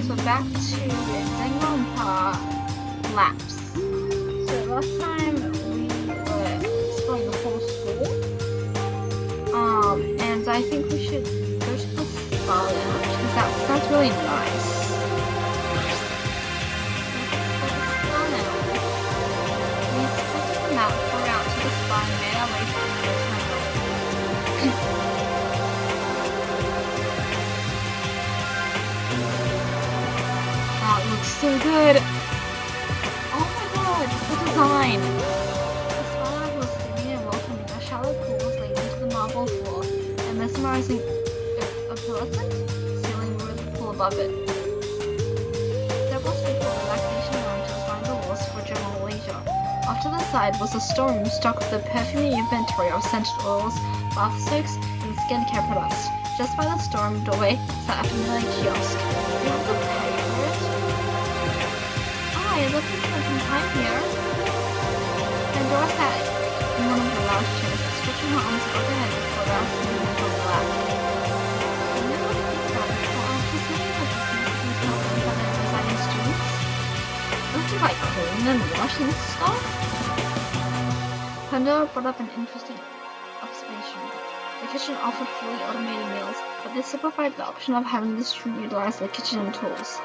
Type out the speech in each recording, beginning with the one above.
so back to Danganronpa Lapse. So last time we were exploring the whole school. And I think we should go to the spa lounge because that sounds really nice. We expected the map for out to the spa and made our way through the tunnel. That looks so good! Oh my god, the design! The spa lounge was serene and welcoming. A shallow pool was laid into the marble floor, and mesmerizing opulent ceiling with the pool above it. Several simple relaxation lounges lined the walls for general leisure. Off to the side was a storeroom stocked with a perfuming inventory of scented oils, bath soaks, and skincare products. Just by the storeroom doorway sat a familiar kiosk. You have to pay for it? It looks like some time here. Pandora sat in one of the lounge chairs, stretching her arms overhead before resting on her lap. I never really think about it, but after sitting with the these problems and then residing students, don't you like clean and wash and stuff? Pandora brought up an interesting observation. The kitchen offered fully automated meals, but they still provided the option of having the student utilize the kitchen and tools.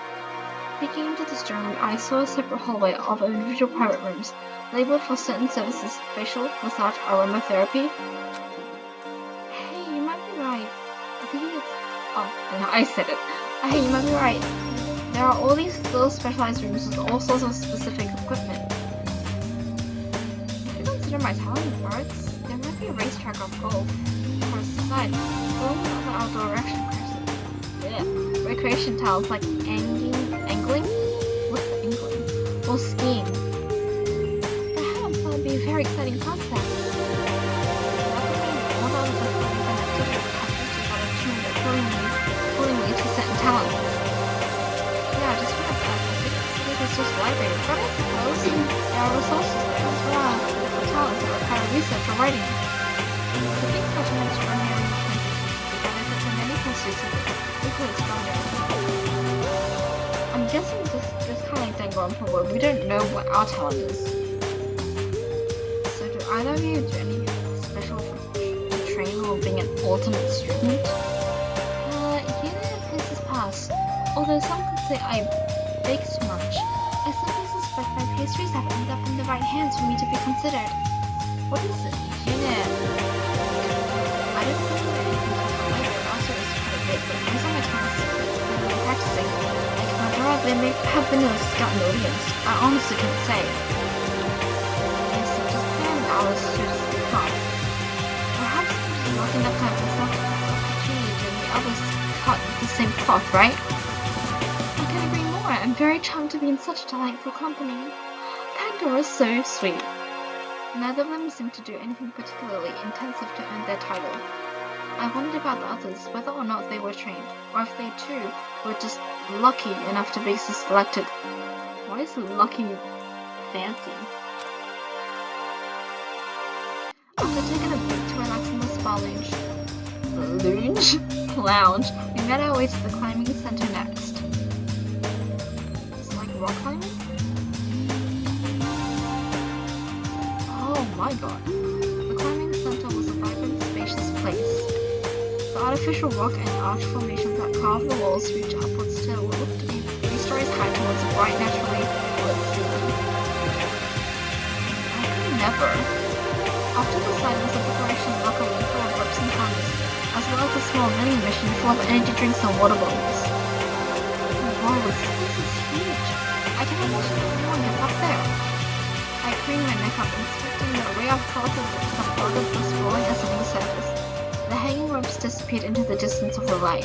Peeking into the storeroom, I saw a separate hallway of individual private rooms, labeled for certain services: facial, massage, aromatherapy. Hey, you might be right. I think it's... Oh, no, I said it. Hey, you might be right. There are all these little specialized rooms with all sorts of specific equipment. If you consider my talent in arts, there might be a racetrack of golf. Across the side, along with other outdoor recreation talents like angling? What's the angling? Or skiing. Perhaps that would be a very exciting prospect. That would mean all the other facilities and activities have features that are tuned accordingly to certain talents. Yeah, just read that. It's just library, but I suppose there are resources there as well as for talents that require research or writing. To think such an extraordinary place would benefit from many pursuits of equally extraordinary. I'm guessing this kind of like Danganronpa where we don't know what our talent is. So do either of you do anything special to train or being an ultimate student? Usually at paces pass. Although some could say I bake too much, I simply suspect my pastries have ended up in the right hands for me to be considered. What is it? I don't think that anything to the library also is quite a bit, but most of my time is spent practicing. They may have been a scouting audience. I honestly can't say. I see just plan hours to speak up. Perhaps I'm just not enough time for some opportunity and the others cut the same cloth, right? I can agree more. I'm very charmed to be in such delightful company. Pandora is so sweet. Neither of them seemed to do anything particularly intensive to earn their title. I wondered about the others, whether or not they were trained, or if they too were just lucky enough to be selected. Why is lucky fancy? After taking a break to relax in the spa lounge, we made our way to the climbing center next. It's like rock climbing? Oh my god. The climbing center was a vibrant, spacious place. The artificial rock and arch formations that carve the walls reach upwards to what looked to be 3 stories high towards a bright, naturally lit ceiling. I could never. Off to the side was a preparation locker room full of ropes and harness, as well as a small vending machine full of energy drinks and water bottles. Whoa, this place is huge. I can imagine everyone gets up there. I craned my neck up, inspecting the array of colorful ropes that bordered the sprawling ascending surface. The hanging ropes disappeared into the distance of the light.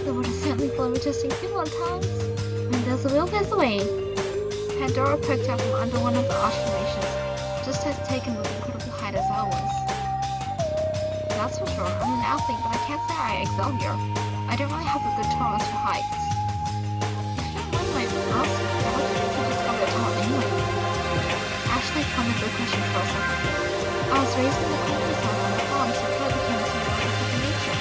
The water certainly full of interesting people at times. When there's a will, there's a way. Pandora poked out from under one of the arch formations, just as taken with incredible height as I was. That's for sure. I'm an athlete, but I can't say I excel here. I don't really have a good tolerance for heights. If you don't mind my asking, how did you discover a talent anyway? Ashley pondered the question for a second. I was raised in the countryside on the farm, so I became a similar second nature.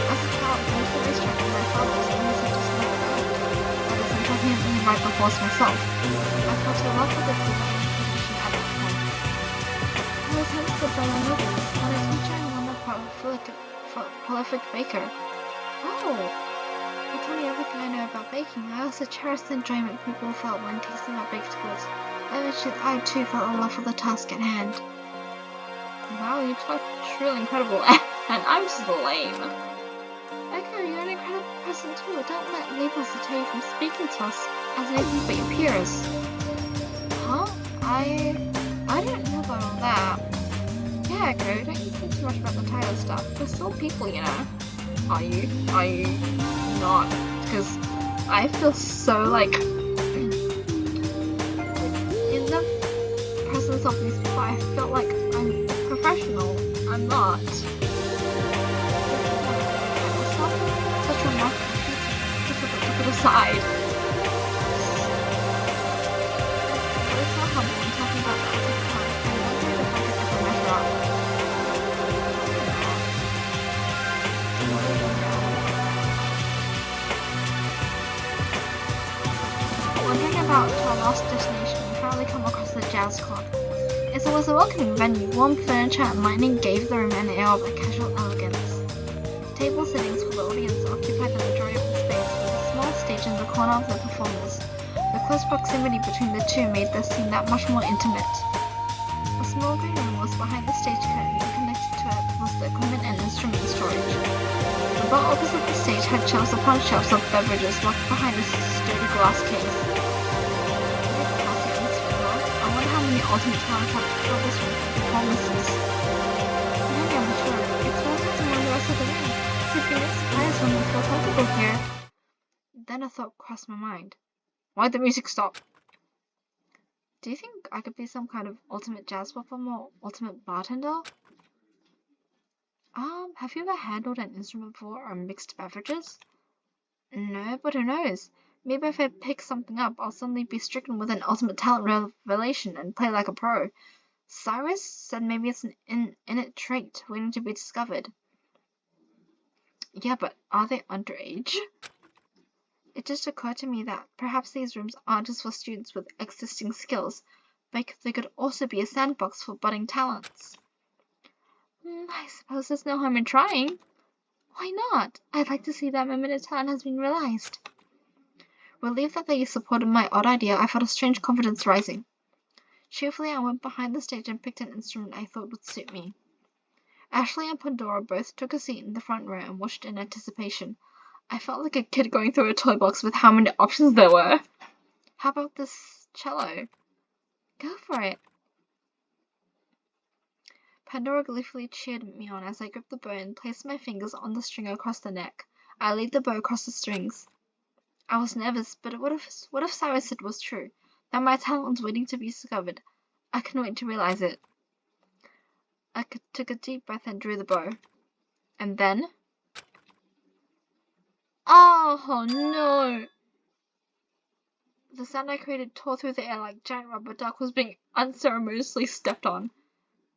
As a child, I went to the racetrack with my father was always just never out. vehemently ride the horse myself. I felt a lot of the position at that point. I was homestead by my mother, and a teacher and one prolific baker. Oh! You told me everything I know about baking. I also cherish the enjoyment people felt when tasting my baked goods. Eventually, I too felt a love for the task at hand. Wow, you talk truly incredible, and I'm just lame. Echo, you're an incredible person too. Don't let labels deter you from speaking to us as anything but your peers. Huh? I don't know about all that. Yeah, Echo, don't you think too much about the title stuff. We're still people, you know. Are you not? Because I feel so like in the presence of these people, I feel like I'm professional. I'm not. Such remarkable piece, difficult to put aside. It's so humble when talking about the ultimate time. I wonder if I could ever measure up. Wandering about to our last destination, we finally come across the jazz club. As it was a welcoming venue, warm furniture and lighting gave the room an air of a casual elegance. Table settings for the audience occupied the majority of the space, with a small stage in the corner of the performers. The close proximity between the two made the scene that much more intimate. A small green room was behind the stage curtain, and connected to it was the equipment and instrument storage. The bar opposite the stage had shelves upon shelves of beverages locked behind a sturdy glass case. I wonder how many ultimate talents have filled this room for performances. Maybe I'm sure. It's more than the rest of the room. So if you're surprised when we feel comfortable here. Then a thought crossed my mind. Why'd the music stop? Do you think I could be some kind of ultimate jazz performer or ultimate bartender? Have you ever handled an instrument before or mixed beverages? No, but who knows? Maybe if I pick something up, I'll suddenly be stricken with an ultimate talent revelation and play like a pro. Cyrus said maybe it's an innate trait waiting to be discovered. Yeah, but are they underage? It just occurred to me that perhaps these rooms aren't just for students with existing skills, but they could also be a sandbox for budding talents. I suppose there's no harm in trying. Why not? I'd like to see that my minute talent has been realized. Relieved that they supported my odd idea, I felt a strange confidence rising. Cheerfully, I went behind the stage and picked an instrument I thought would suit me. Ashley and Pandora both took a seat in the front row and watched in anticipation. I felt like a kid going through a toy box with how many options there were. How about this cello? Go for it. Pandora gleefully cheered me on as I gripped the bow and placed my fingers on the string across the neck. I laid the bow across the strings. I was nervous, but what if Cyrus said was true? That my talent was waiting to be discovered. I couldn't wait to realize it. I took a deep breath and drew the bow. And then... Oh no! The sound I created tore through the air like a giant rubber duck was being unceremoniously stepped on.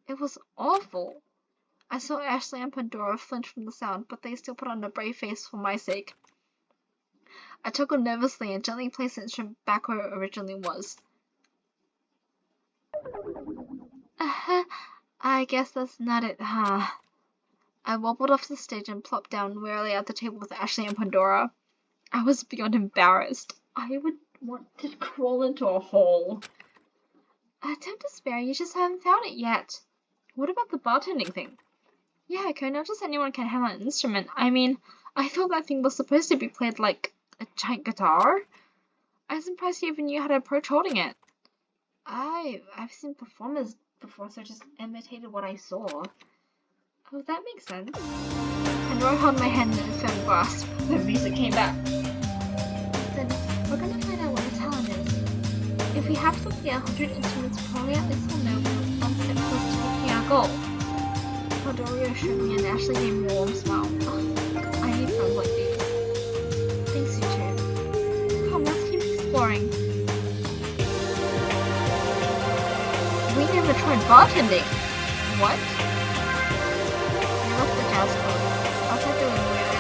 It was awful. I saw Ashley and Pandora flinch from the sound, but they still put on a brave face for my sake. I chuckled nervously and gently placed the instrument back where it originally was. I guess that's not it, huh? I wobbled off the stage and plopped down wearily at the table with Ashley and Pandora. I was beyond embarrassed. I would want to crawl into a hole. Don't despair, you just haven't found it yet. What about the bartending thing? Yeah, okay, not just anyone can handle an instrument. I mean, I thought that thing was supposed to be played like a giant guitar. I was surprised you even knew how to approach holding it. I've seen performers before, so I just imitated what I saw. Oh, that makes sense. Pandora held my hand in a firm grasp. The music came back. Then, we're gonna find out what your talent is. If we have to play 100 instruments probably at least we'll know we're one step closer to reaching our goal. Pandora assured me and Ashley gave me a warm smile. Oh, I need friends like these. Thanks, you two. Come, let's keep exploring. We never tried bartending. What? We left the jazz club. Outside the room, we were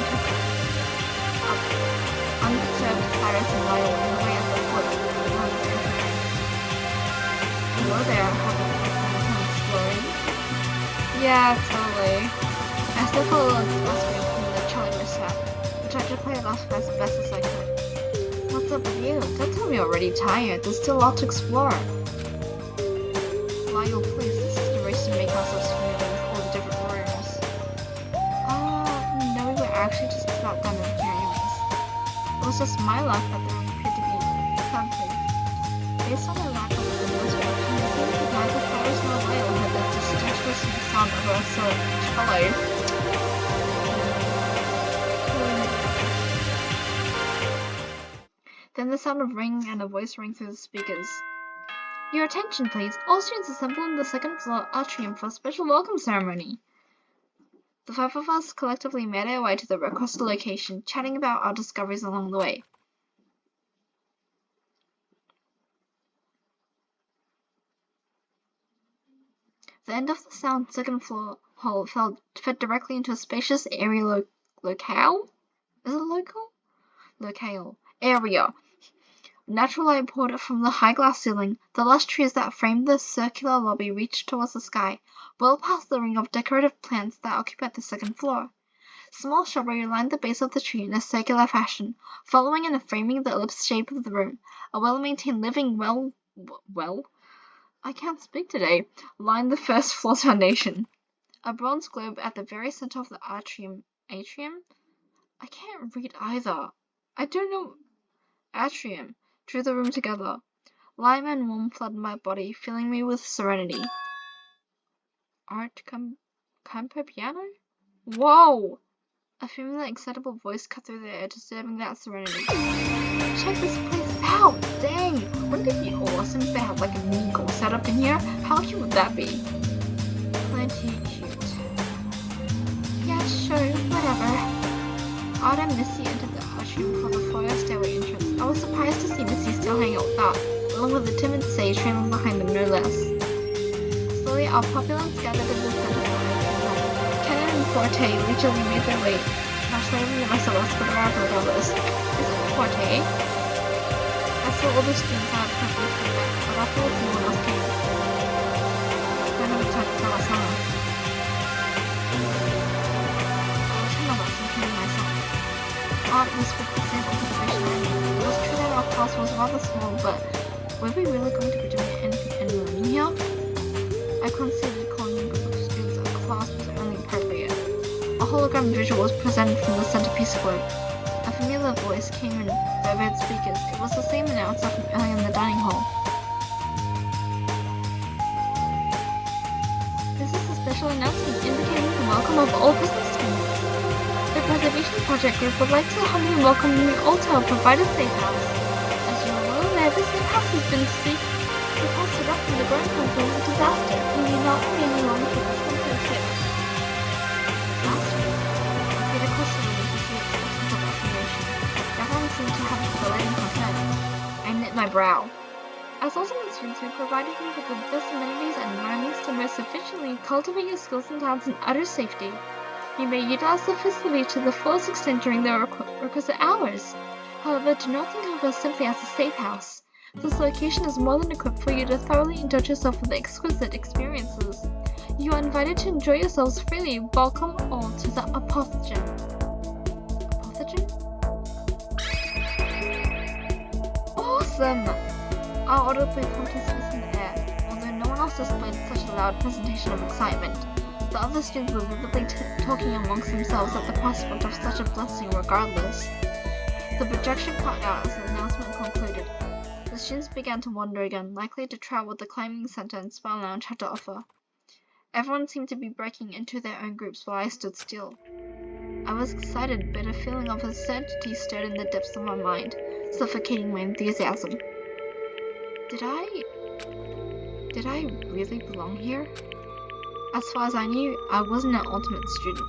undisturbed Cyrus and Lyle in the way Yeah, totally. I still felt a little exhausted from the chilly mishap, but I tried to play it off as best as I could. What's up with you? Don't tell me you're already tired. There's still a lot to explore. Lyle, please, this is a race to make ourselves familiar with all the different rooms. No, we were actually just about done in here anyways. It was just my luck that the room appeared to be soundproof. Based on the lack of the windows reaction, it seems that neither Flowers nor Lyle had the distinguished sound of a cello. Then the sound of ringing and a voice rang through the speakers. Your attention, please. All students assemble in the second floor atrium for a special welcome ceremony. The 5 of us collectively made our way to the requested location, chatting about our discoveries along the way. The end of the sound second floor hall fed directly into a spacious area locale? Is it local? Locale. Area. Natural light poured from the high glass ceiling. The lush trees that framed the circular lobby reached towards the sky, well past the ring of decorative plants that occupied the second floor. Small shrubbery lined the base of the tree in a circular fashion, following and framing the ellipse shape of the room. A well-maintained living I can't speak today, lined the first floor's foundation. A bronze globe at the very center of the atrium? I can't read either. I don't know. Atrium drew the room together. Lime and warmth flooded my body, filling me with serenity. Art campo piano? Whoa! A familiar, excitable voice cut through the air, disturbing that serenity. Check this place out! Dang! Wouldn't it be awesome if they had like a mini goal set up in here? How cute would that be? Plenty cute. Yeah, sure, whatever. Art and Missy entered the atrium for the foyer stairway entrance. I was surprised to see Missy still hanging out with Art, along with the timid Sage trailing behind them no less. Slowly, our populace gathered in the center of the atrium. Kanon and Forte leisurely made their way, naturally the rest of us put around regardless. Is it Forte? I saw all the students out perfectly feedback, but afterwards no one else came. Then I returned to Kawasama. I should know about something myself. Art whispered the same observation. It was true that our class was rather small, but were we really going to be doing anything and learning here? I considered calling a group of students a class was only appropriate. A hologram visual was presented from the centerpiece globe. A familiar voice came in the overhead speakers. It was the same announcer from earlier in the dining hall. This is a special announcement indicating the welcome of all business students. The Preservation Project Group would like to humbly welcome you all to our provided safe house. As you are well aware, this safe house has been requested up from the growing conflict of disaster. We may not be any longer to this conflict. Disaster? Peter questioned me to see expressions of affirmation. Everyone seemed to have a relating consent. I knit my brow. As ultimate students, we provided you with the best amenities and environments to most efficiently cultivate your skills and talents in utter safety. You may utilize the facility to the fullest extent during the requisite hours. However, do not think of us simply as a safe house. This location is more than equipped for you to thoroughly indulge yourself with exquisite experiences. You are invited to enjoy yourselves freely. Welcome all to the Apothogen. Apothogen? Awesome! Our audibly contest was in the air, although no one else displayed such a loud presentation of excitement. The other students were vividly talking amongst themselves at the prospect of such a blessing regardless. The projection cut out as the announcement concluded. The students began to wander again, likely to try what the climbing center and spa lounge had to offer. Everyone seemed to be breaking into their own groups while I stood still. I was excited, but a feeling of uncertainty stirred in the depths of my mind, suffocating my enthusiasm. Did I really belong here? As far as I knew, I wasn't an ultimate student.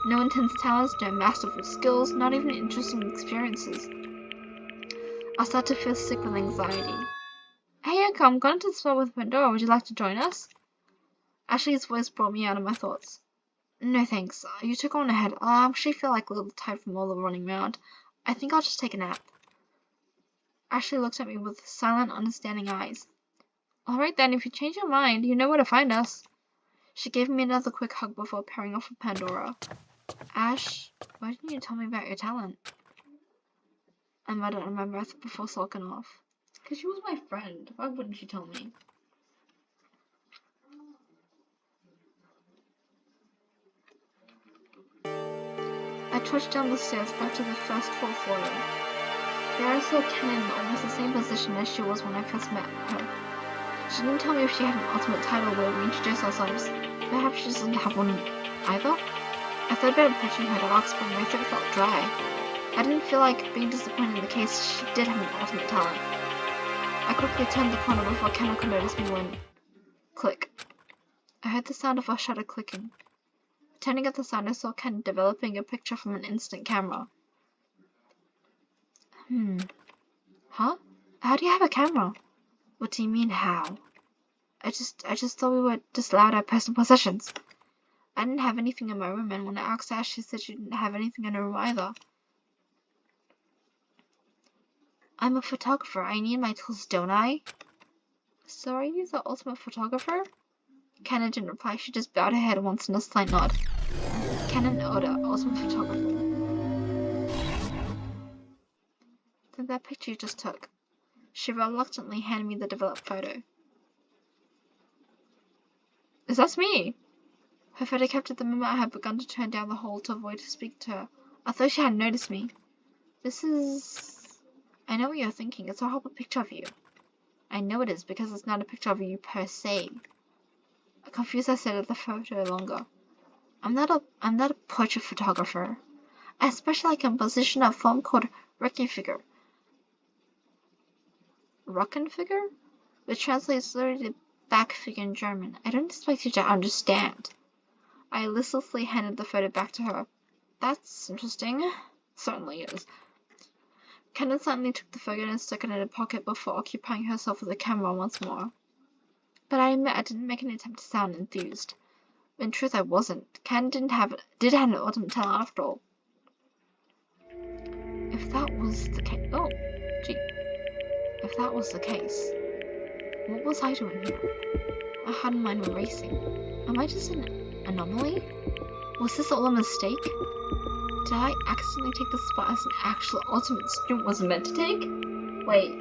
No intense talents, no masterful skills, not even interesting experiences. I started to feel sick with anxiety. Hey Yoko, I'm going to the spa with Pandora. Would you like to join us? Ashley's voice brought me out of my thoughts. No thanks. You took on ahead. I actually feel like a little tired from all the running around. I think I'll just take a nap. Ashley looked at me with silent, understanding eyes. Alright then, if you change your mind, you know where to find us. She gave me another quick hug before pairing off with Pandora. Ash, why didn't you tell me about your talent? I muttered on my breath before sulking off. Because she was my friend. Why wouldn't she tell me? I trudged down the stairs back to the first floor foyer. There I saw Kanon in almost the same position as she was when I first met her. She didn't tell me if she had an ultimate title where we introduced ourselves. Perhaps she doesn't have one either? I thought about approaching her to ask, but my throat felt dry. I didn't feel like being disappointed in the case she did have an ultimate talent. I quickly turned the corner before Kanon could notice me when... Click. I heard the sound of our shutter clicking. Turning at the sound, I saw Ken developing a picture from an instant camera. Huh? How do you have a camera? What do you mean, how? I just thought we were disallowed our personal possessions. I didn't have anything in my room, and when I asked Ash, she said she didn't have anything in her room either. I'm a photographer. I need my tools, don't I? So are you the ultimate photographer? Kanon didn't reply. She just bowed her head once in a slight nod. Kanon Oda, ultimate photographer. Then that picture you just took. She reluctantly handed me the developed photo. Is that me? Her photo captured the moment I had begun to turn down the hall to avoid speaking to her. I thought she hadn't noticed me. This is... I know what you're thinking. It's a horrible picture of you. I know it is, because it's not a picture of you per se. Confused, I stared at the photo longer. I'm not a portrait photographer. I specialize in composition of film called Röntgenfigure. Röntgenfigure? Which translates literally to back figure in German. I don't expect you to understand. I listlessly handed the photo back to her. That's interesting. Certainly is. Kanon suddenly took the photo and stuck it in her pocket before occupying herself with the camera once more. But I admit I didn't make an attempt to sound enthused. In truth, I wasn't. Kanon did have an ultimate talent after all. If that was the case... Oh, gee. If that was the case, what was I doing here? My heart and mind were racing. Am I just an anomaly? Was this all a mistake? Did I accidentally take the spot as an actual ultimate student was meant to take? Wait.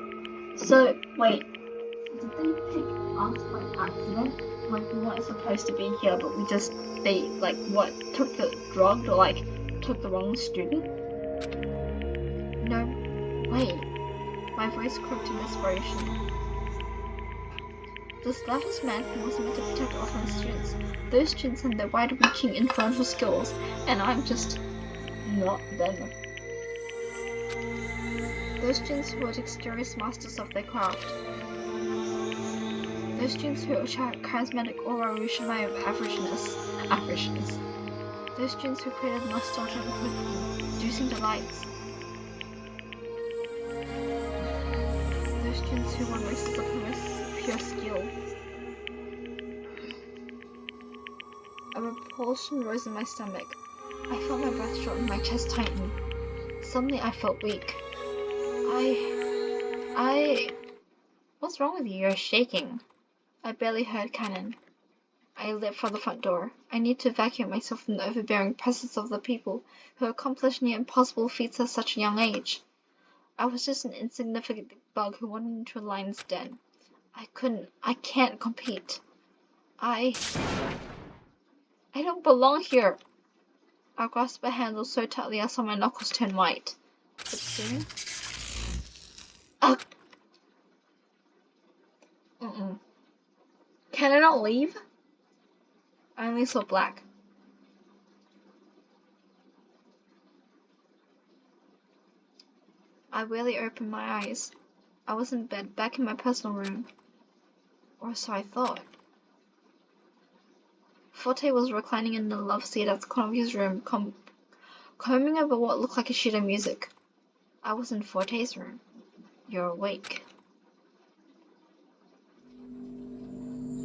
Did they pick us by accident? Like, we weren't supposed to be here, but took the drug or, took the wrong student? No. Wait. My voice croaked in desperation. This leftist man who was meant to protect orphan students. Those students and their wide-reaching influential skills, and I'm just not them. Those students who were dexterous masters of their craft. Those students who attract charismatic aura revolution my averageness. Those students who created nostalgia and producing delights. Those students who won races of pure skill. A repulsion rose in my stomach. I felt my breath short and my chest tighten. Suddenly I felt weak. What's wrong with you? You're shaking. I barely heard Kanon. I lit for the front door. I need to evacuate myself from the overbearing presence of the people who accomplished near impossible feats at such a young age. I was just an insignificant bug who wandered into a lion's den. I can't compete. I don't belong here. I grasped a handle so tightly I saw my knuckles turn white. But soon... Ugh! Can I not leave? I only saw black. I rarely opened my eyes. I was in bed, back in my personal room. Or so I thought. Forte was reclining in the love seat at the corner of his room, combing over what looked like a sheet of music. I was in Forte's room. You're awake.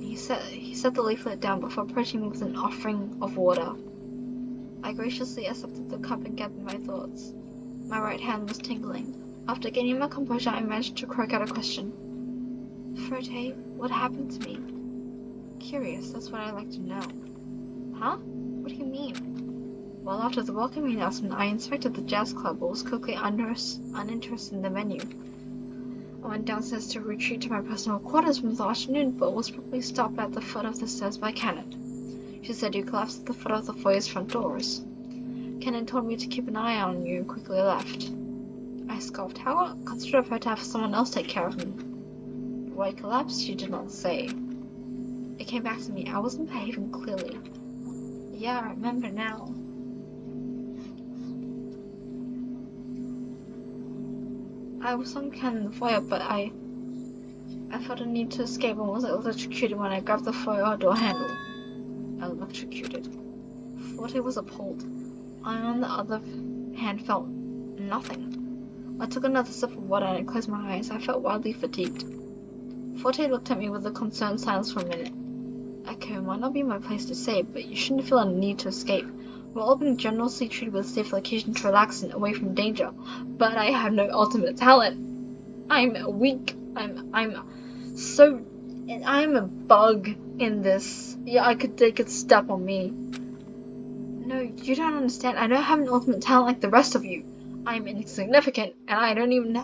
He set the leaflet down before approaching me with an offering of water. I graciously accepted the cup and gathered my thoughts. My right hand was tingling. After gaining my composure, I managed to croak out a question. Forte, what happened to me? Curious, that's what I'd like to know. Huh? What do you mean? Well, after the welcoming announcement, I inspected the jazz club but was quickly uninterested in the menu. I went downstairs to retreat to my personal quarters from the afternoon, but was promptly stopped at the foot of the stairs by Kanon. She said you collapsed at the foot of the foyer's front doors. Kanon told me to keep an eye on you and quickly left. I scoffed. How considerate of her to have someone else take care of me. Why I collapsed, she did not say. It came back to me. I wasn't behaving clearly. Yeah, I remember now. I was on Kanon in the foyer, but I felt a need to escape and was electrocuted when I grabbed the foyer door handle. Electrocuted. Forte was appalled. I, on the other hand, felt nothing. I took another sip of water and I closed my eyes. I felt wildly fatigued. Forte looked at me with a concerned silence for a minute. Okay, it might not be my place to say, but you shouldn't feel a need to escape. We're all being generously treated with a safe location to relax and away from danger. But I have no ultimate talent. I'm weak. I'm a bug in this. Yeah, they could step on me. No, you don't understand. I don't have an ultimate talent like the rest of you. I'm insignificant, and I don't even.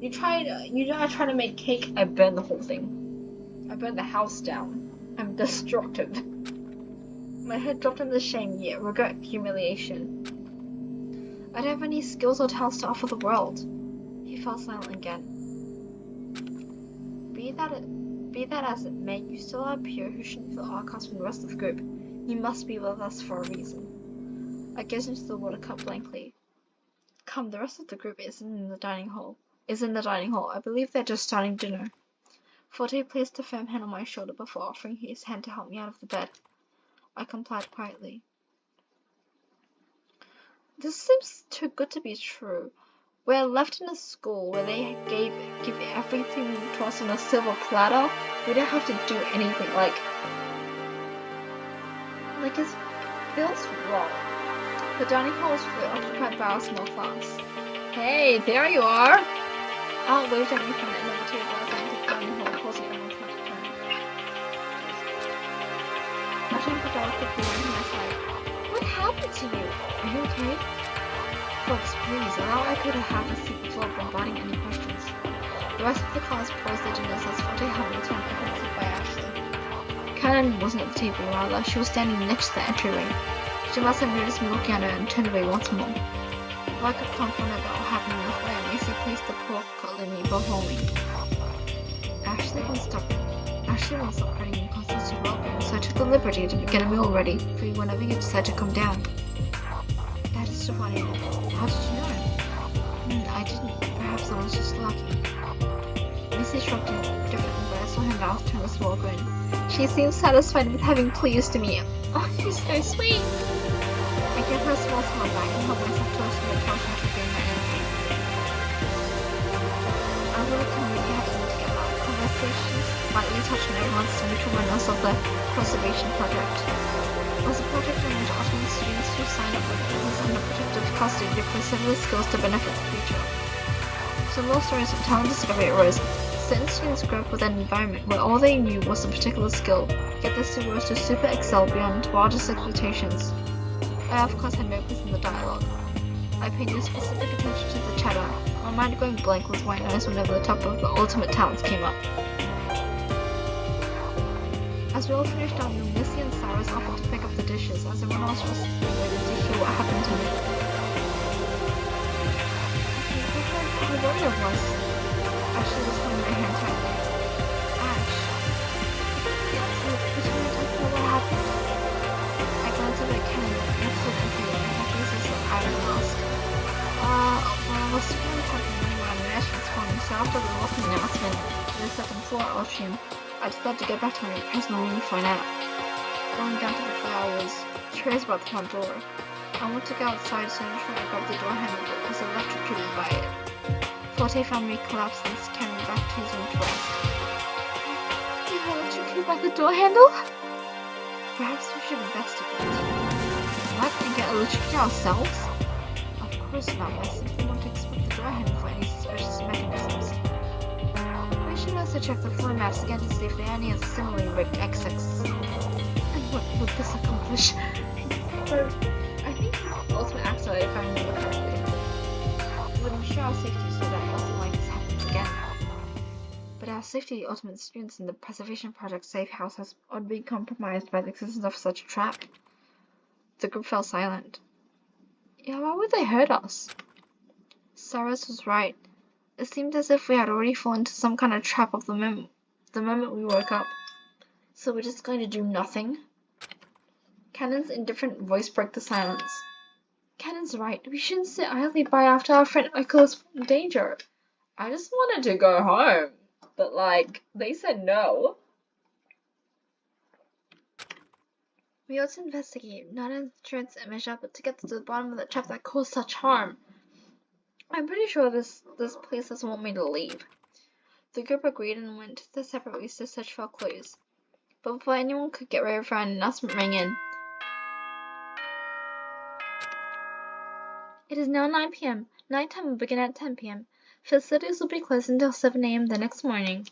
You try to make cake. I burn the whole thing. I burn the house down. I'm destructive. My head dropped under shame, yet regret, humiliation. I don't have any skills or talents to offer the world. He fell silent again. Be that as it may, you still are pure who shouldn't feel outcast from the rest of the group. You must be with us for a reason. I gazed into the water cup blankly. Come, the rest of the group is in the dining hall. I believe they're just starting dinner. Forte placed a firm hand on my shoulder before offering his hand to help me out of the bed. I complied quietly. This seems too good to be true. We're left in a school where they give everything to us on a silver platter. We don't have to do anything. Like it feels wrong. The dining hall was fully occupied by our small class. Hey, there you are! Al waved at me from the end of the table as I entered the dining hall, causing everyone to turn. I turned the door quickly and went to my side. What happened to you? Are you okay? Folks, please, allow Echo to have a seat before bombarding any questions. The rest of the class paused their dinners as Forte helped me to an open seat by Ashley. Kanon wasn't at the table, rather, she was standing next to the entryway. She must have noticed me looking at her and turned away once more. Before I could confront her about what happened in the foyer, Macy placed the pork cutlery before me. Ashley won't stop writing in Constance to welcome, so I took the liberty to get a meal ready for you whenever you decide to come down. That is what I know. How did you know? I didn't. Perhaps I was just lucky. Missy shrugged indifferently, but I saw her mouth turn a small grin. She seemed satisfied with having pleased me. Oh, she's so sweet. I gave her a small smile back and helped myself to a small portion to gain my energy. I really couldn't really have something to get out. Conversations lightly touched on everyone's mutual awareness of the conservation project. It was a project in which ultimate students who signed up with it was under protective custody to acquire similar skills to benefit the future. Similar stories of talent discovery arose. Certain students grew up with an environment where all they knew was a particular skill, yet they still rose to super excel beyond wildest expectations. I of course had no place in the dialogue. I paid no specific attention to the chatter. My mind going blank was white noise whenever the topic of the ultimate talents came up. As we all finished our meal, Missy and Cyrus offered to pick up the dishes as everyone else was waiting to hear what happened to me. I wonder it was. Ashley was holding my hand tightly. Ash. So, could you talk about what happened? I glanced up at Kanon, next to the computer, and her face was out of the mask. Well, I was super happy when my imaginations formed, so after the welcome announcement to the second floor atrium, I decided to get back to my personal room for a nap. Going down to the floor was curious about the front door. I went to go outside to ensure I grabbed the door handle but was electrocuted by it. Forte found me collapsed and carried me back to his room to rest. You were electrocuted by the door handle? Perhaps we should investigate. What? And get electrocuted ourselves? Of course not. I simply want to inspect the door handle for any suspicious mechanisms. We should also check the floor maps again to see if there are any similarly rigged exits. And what would this accomplish? But I think the ultimate accident, if I remember correctly, would ensure our safety so that nothing like this happens again. But our safety ultimate students in the Preservation Project Safe House would be compromised by the existence of such a trap. The group fell silent. Yeah, why would they hurt us? Cyrus was right. It seemed as if we had already fallen into some kind of trap of the moment we woke up. So we're just going to do nothing? Kanon's indifferent voice broke the silence. Kanon's right. We shouldn't sit idly by after our friend echoes from danger. I just wanted to go home. But, like, they said no. We ought to investigate, not as a chance measure, but to get to the bottom of the trap that caused such harm. I'm pretty sure this place doesn't want me to leave. The group agreed and went their separate ways to search for clues. But before anyone could get ready for an announcement rang in. It is now 9 p.m. Nighttime will begin at 10 p.m. Facilities will be closed until 7 a.m. the next morning.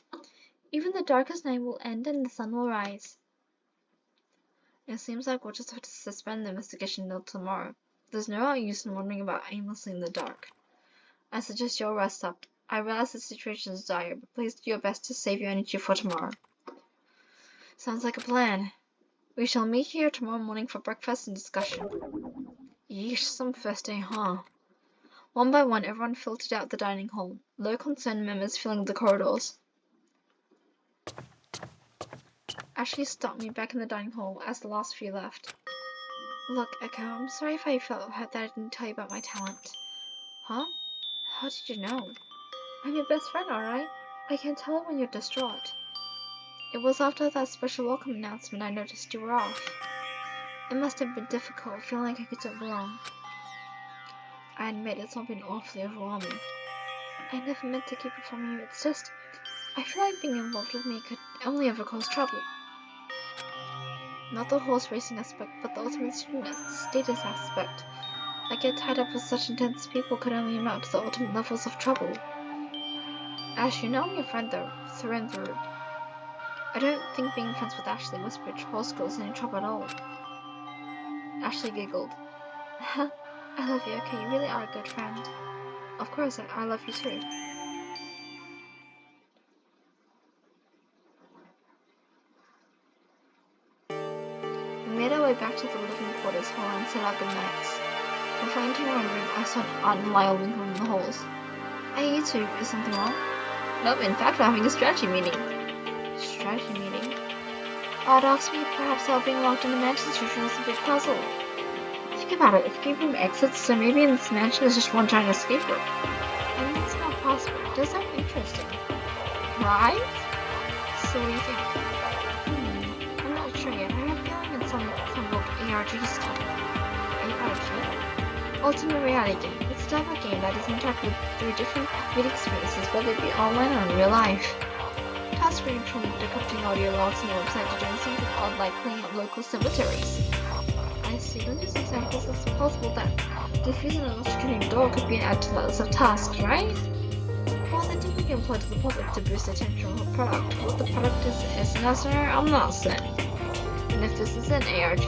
Even the darkest night will end and the sun will rise. It seems like we'll just have to suspend the investigation until tomorrow. There's no use in wandering about aimlessly in the dark. I suggest you all rest up. I realize the situation is dire, but please do your best to save your energy for tomorrow. Sounds like a plan. We shall meet here tomorrow morning for breakfast and discussion. Yeesh, some first day, huh? One by one, everyone filtered out the dining hall, low concerned members filling the corridors. Ashley stopped me back in the dining hall as the last few left. Look, Echo, I'm sorry if I felt hurt that I didn't tell you about my talent. Huh? How did you know? I'm your best friend, alright? I can tell when you're distraught. It was after that special welcome announcement I noticed you were off. It must have been difficult, feeling like I don't belong. I admit it's all been awfully overwhelming. I never meant to keep it from you, it's just... I feel like being involved with me could only ever cause trouble. Not the horse racing aspect, but the ultimate student status aspect. I get tied up with such intense people could only amount to the ultimate levels of trouble. Ash, you know I'm your friend though, through and through. I don't think being friends with Ashley whispered horse girls any trouble at all. Ashley giggled. I love you, okay, you really are a good friend. Of course, I love you too. We made our way back to the living quarters hall and said our goodnights. Before entering my room, I saw Aunt and Lyle lingering in the halls. Hey, you two, is something wrong? Nope, in fact, we're having a strategy meeting. Strategy meeting? Odd asked me perhaps how being locked in the mansion situation was a big puzzle. Think about it, escape room exits, so maybe in this mansion there's just one giant escape room. I mean, it's not possible. It does sound interesting. Right? So what do you think? I'm not sure yet. I have a feeling it's some old ARG stuff. ARG? Ultimate reality game. It's a type of game that is interactive through different media experiences, whether it be online or in real life. Tasks range from decrypting audio logs on the website to doing something odd like cleaning up local cemeteries. I see. In this example, it's possible that defusing an electrocuting door could be an add to that list of tasks, right? Well, they're typically employed to the public to boost attention on the product. What the product is necessary, I'm not certain. And if this is an ARG,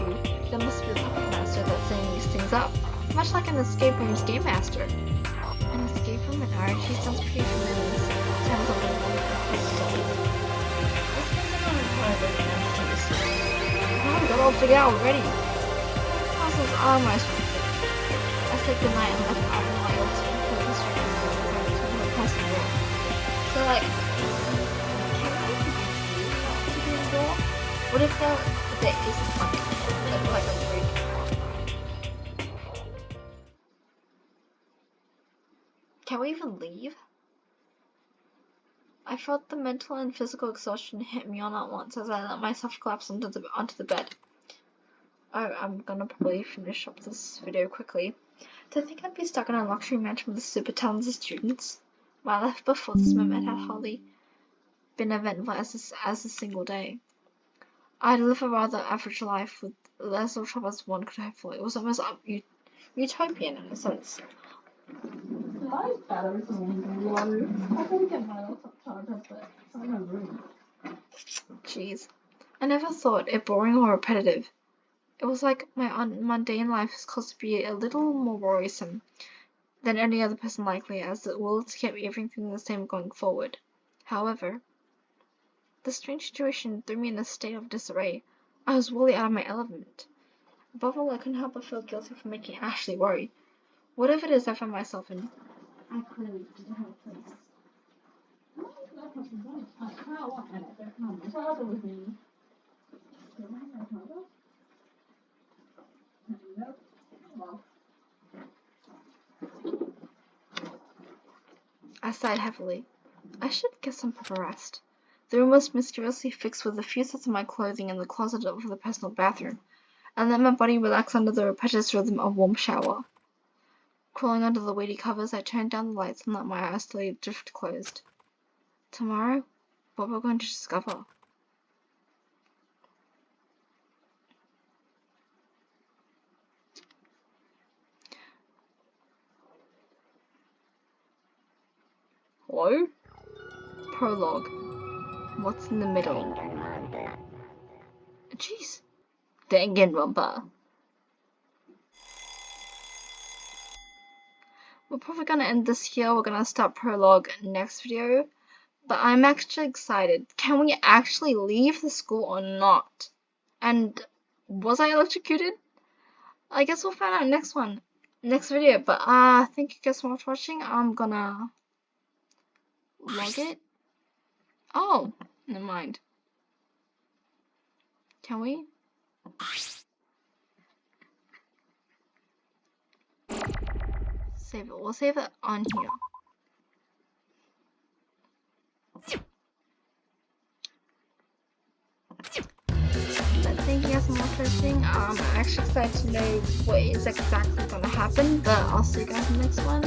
there must be a puppet master that's setting these things up, much like an escape room's game master. An escape room in ARG sounds pretty familiar. Sounds a little Wow, we got all figured out already. Puzzles are my strength. I said goodnight and left out of my old school to the passing door. So like, can I to the door? What if there isn't like a break? Can we even leave? I felt the mental and physical exhaustion hit me all at once as I let myself collapse onto the bed. I'm gonna probably finish up this video quickly. To think I'd be stuck in a luxury mansion with super talented students. My life before this moment had hardly been eventful as a single day. I'd live a rather average life with less trouble as one could hope for. It was almost utopian in a sense. My battery's low. I gotta get my laptop charger, but I don't have room. Jeez. I never thought it boring or repetitive. It was like my mundane life is caused to be a little more worrisome than any other person likely, as it will to keep everything the same going forward. However, the strange situation threw me in a state of disarray. I was wholly out of my element. Above all, I couldn't help but feel guilty for making Ashley worry. Whatever it is I found myself in, I clearly didn't have a place. I sighed heavily. I should get some proper rest. The room was mysteriously fixed with a few sets of my clothing in the closet over the personal bathroom, and let my body relax under the repetitious rhythm of warm shower. Crawling under the weighty covers, I turned down the lights and let my eyes slowly drift closed. Tomorrow, what we're going to discover. Hello? Prologue. What's in the middle? Jeez. Danganronpa. We're probably gonna end this here. We're gonna start prologue next video. But I'm actually excited. Can we actually leave the school or not? And was I electrocuted? I guess we'll find out next video. But thank you guys so much for watching. I'm gonna log it. Oh, never mind. Can we? Save it. We'll save it on here. But thank you guys so much for watching. I'm actually excited to know what is exactly gonna happen. But I'll see you guys in the next one.